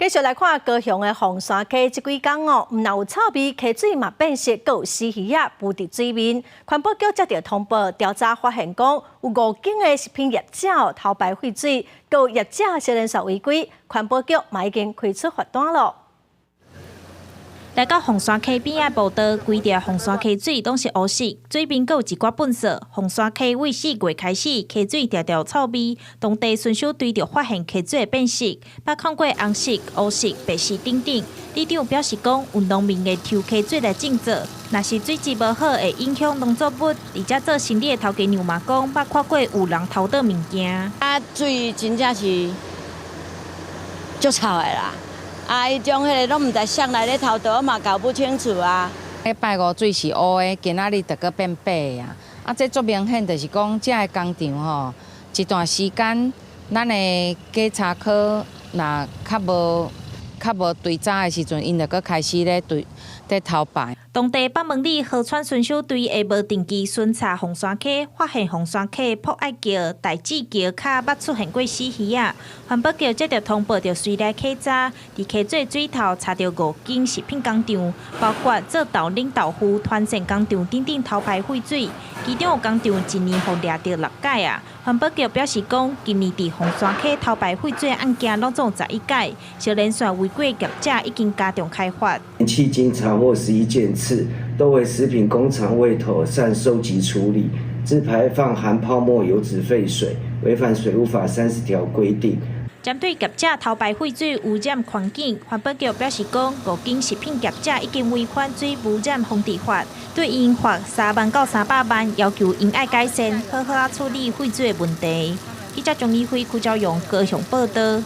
继续来看高雄的凤山溪，这几天哦，唔但有臭味，溪水嘛变色，还有死鱼仔浮伫水面。环保局接到通报，调查发现讲，有5间的食品业者偷排废水，还有业者涉人手违规，环保局嘛已经开出罚单了。 来到凤山溪边仔步道，规条凤山溪水拢是乌色，水边阁有一寡粪扫。凤山溪为4月开始，溪水常常臭味，当地顺手堆着发现溪水的变色，包括过红色、乌色、白色等等。里长表示讲，有农民会抽溪水来种作，若是水质无好，会影响农作物。而且做生意的头家娘嘛讲，捌看过有人偷倒物件。水真正是足臭的啦。 伊种迄个拢毋知谁来咧偷倒，我嘛搞不清楚啊。礼拜5水是乌的，今仔日就搁变白啊！这足明显就是讲，这个工厂吼，一段时间，咱的检查科若较无对早的时阵，因就搁开始咧偷排。 当地北门里河川顺手对下无定期巡查凤山溪，发现凤山溪博爱桥、大智桥卡捌出现过死鱼仔。环保局接到通报，就随来稽查，伫溪水水头查到5间食品工厂，包括做豆奶豆腐、团线工厂等等偷排废水。其中有工厂一年互掠到6件啊。环保局表示讲，今年伫凤山溪偷排废水的案件拢总11件，小连续违规业者已经加重开发。迄经查获11件次，都为食品工厂未妥善收集处理，自排放含泡沫油脂废水，违反水务法30条规定。 针对业者偷排废水污染环境，环保局表示讲，5间食品业者已经违反水污染防治法，对因罚3万到300万，要求因爱改善，好好处理废水的问题。记者钟丽辉、邱昭勇高雄报道。